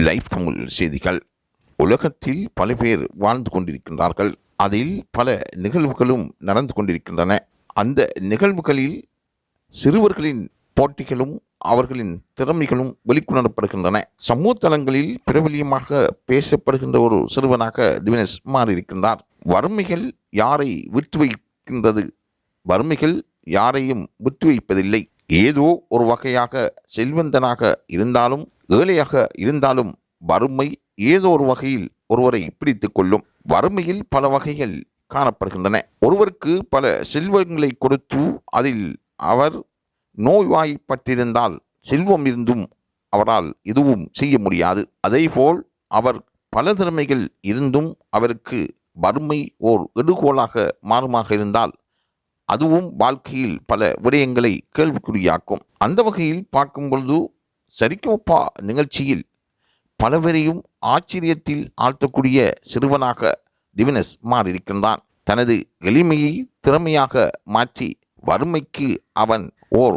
Live Tamil செய்திகள். உலகத்தில் பல பேர் வாழ்ந்து கொண்டிருக்கின்றார்கள். அதில் பல நிகழ்வுகளும் நடந்து கொண்டிருக்கின்றன. அந்த நிகழ்வுகளில் சிறுவர்களின் போட்டிகளும் அவர்களின் திறமைகளும் வெளிக்கொணரப்படுகின்றன. சமூக தளங்களில் பிரபலியமாக பேசப்படுகின்ற ஒரு சிறுவனாக திவினேஷ் மாறியிருக்கின்றார். வறுமைகள் யாரை விட்டு வைக்கின்றது? வறுமைகள் யாரையும் விட்டு வைப்பதில்லை. ஏதோ ஒரு வகையாக செல்வந்தனாக இருந்தாலும் ஏழையாக இருந்தாலும் வறுமை ஏதோ ஒரு வகையில் ஒருவரை பிடித்து கொள்ளும். வறுமையில் பல வகைகள் காணப்படுகின்றன. ஒருவருக்கு பல செல்வங்களை கொடுத்து அதில் அவர் நோய்வாய்ப்பட்டிருந்தால் செல்வம் இருந்தும் அவரால் எதுவும் செய்ய முடியாது. அதேபோல் அவர் பல திறமைகள் இருந்தும் அவருக்கு வறுமை ஓர் எடுகோலாக மாறுமாக இருந்தால் அதுவும் வாழ்க்கையில் பல விடயங்களை கேள்விக்குறியாக்கும். அந்த வகையில் பார்க்கும் பொழுது சரிகமப நிகழ்ச்சியில் பலவரையும் ஆச்சரியத்தில் ஆழ்த்தக்கூடிய சிறுவனாக திவினேஷ் மாறியிருக்கின்றான். தனது எளிமையை திறமையாக மாற்றி வறுமைக்கு அவன் ஓர்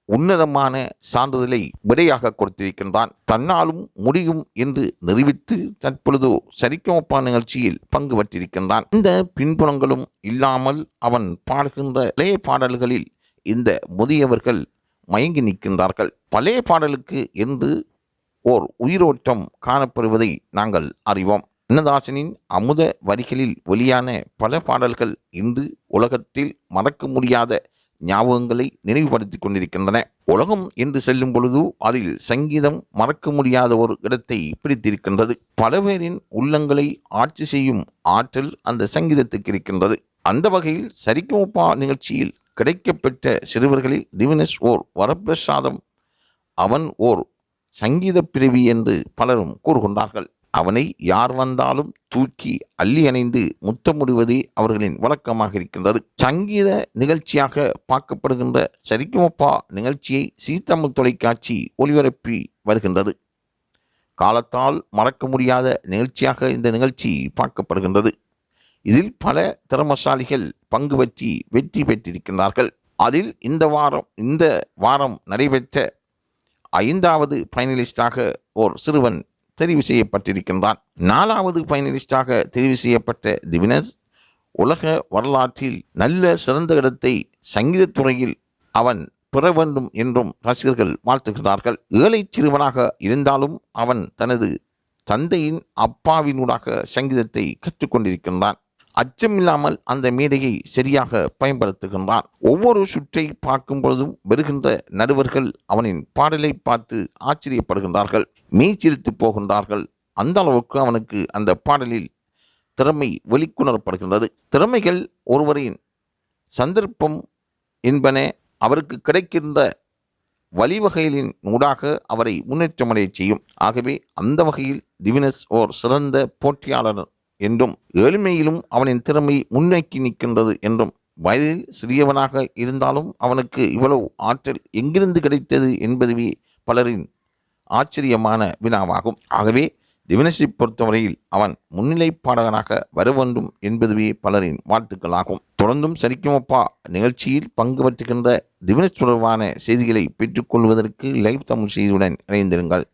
உன்னதமான சான்றிதழை விடையாக கொடுத்திருக்கின்றான். தன்னாலும் முடியும் என்று நிரூபித்து தற்பொழுது சரிகமப நிகழ்ச்சியில் பங்கு பெற்றிருக்கின்றான். இந்த பின்புலங்களும் இல்லாமல் அவன் பாடுகின்ற பழைய பாடல்களில் இந்த முதியவர்கள் மயங்கி நிற்கின்றார்கள். பழைய பாடலுக்கு என்று ஓர் உயிரோட்டம் காணப்படுவதை நாங்கள் அறிவோம். கண்ணதாசனின் அமுத வரிகளில் வெளியான பல பாடல்கள் இன்று உலகத்தில் மறக்க முடியாத ஞாபகங்களை நினைவுபடுத்தி கொண்டிருக்கின்றன. உலகம் என்று செல்லும் பொழுது அதில் சங்கீதம் மறக்க முடியாத ஒரு இடத்தை பிடித்திருக்கின்றது. பல பேரின் உள்ளங்களை ஆட்சி செய்யும் ஆற்றல் அந்த சங்கீதத்துக்கு இருக்கின்றது. அந்த வகையில் சரிகமப நிகழ்ச்சியில் கிடைக்கப்பெற்ற சிறுவர்களில் திவினேஷ் ஓர் வரப்பிரசாதம். அவன் ஓர் சங்கீத பிறவி என்று பலரும் கூறுகின்றார்கள். அவனை யார் வந்தாலும் தூக்கி அள்ளி அணைந்து முத்தமிடுவதே அவர்களின் வழக்கமாக இருக்கின்றது. சங்கீத நிகழ்ச்சியாக பார்க்கப்படுகின்ற சரிகமப நிகழ்ச்சியை ஜீ தமிழ் தொலைக்காட்சி ஒளிபரப்பி வருகின்றது. காலத்தால் மறக்க முடியாத நிகழ்ச்சியாக இந்த நிகழ்ச்சி பார்க்கப்படுகின்றது. இதில் பல திறமசாலிகள் பங்கு பற்றி வெற்றி பெற்றிருக்கின்றார்கள். அதில் இந்த வாரம் நடைபெற்ற 5வது ஃபைனலிஸ்டாக ஓர் சிறுவன் தெரிவு செய்யப்பட்டிருக்கின்றான். 4வது ஃபைனலிஸ்டாக தெரிவு செய்யப்பட்ட திவினேஷ் உலக வரலாற்றில் நல்ல சிறந்த இடத்தை சங்கீதத்துறையில் அவன் பெற வேண்டும் என்றும் ரசிகர்கள் வாழ்த்துகிறார்கள். ஏழை சிறுவனாக இருந்தாலும் அவன் தனது தந்தையின் அப்பாவினூடாக சங்கீதத்தை கற்றுக்கொண்டிருக்கின்றான். அச்சமில்லாமல் அந்த மேடையை சரியாக பயன்படுத்துகின்றான். ஒவ்வொரு சுற்றை பார்க்கும் பொழுதும் வருகின்ற நடுவர்கள் அவனின் பாடலை பார்த்து ஆச்சரியப்படுகின்றார்கள், மெய்சிலித்து போகின்றார்கள். அந்த அளவுக்கு அவனுக்கு அந்த பாடலில் திறமை வெளிக்கொணரப்படுகின்றது. திறமைகள் ஒருவரின் சந்தர்ப்பம் என்பன அவருக்கு கிடைக்கின்ற வழிவகைகளின் ஊடாக அவரை முன்னேற்றமடைய செய்யும். ஆகவே அந்த வகையில் திவினேஷ் ஓர் சிறந்த போட்டியாளர் என்றும் ஏழ்மையிலும் அவனின் திறமை முன்னோக்கி நிற்கின்றது என்றும், வயதில் சிறியவனாக இருந்தாலும் அவனுக்கு இவ்வளவு ஆற்றல் எங்கிருந்து கிடைத்தது என்பதுவே பலரின் ஆச்சரியமான வினாவாகும். ஆகவே திவினேஷை பொறுத்தவரையில் அவன் முன்னிலை பாடகனாக வர வேண்டும் என்பதுவே பலரின் வாழ்த்துக்களாகும். தொடர்ந்தும் சரிகமப நிகழ்ச்சியில் பங்கு பெற்றுகின்ற திவினேஷ் தொடர்பான செய்திகளை பெற்றுக்கொள்வதற்கு லைவ் தமிழ் செய்தியுடன் இணைந்திருங்கள்.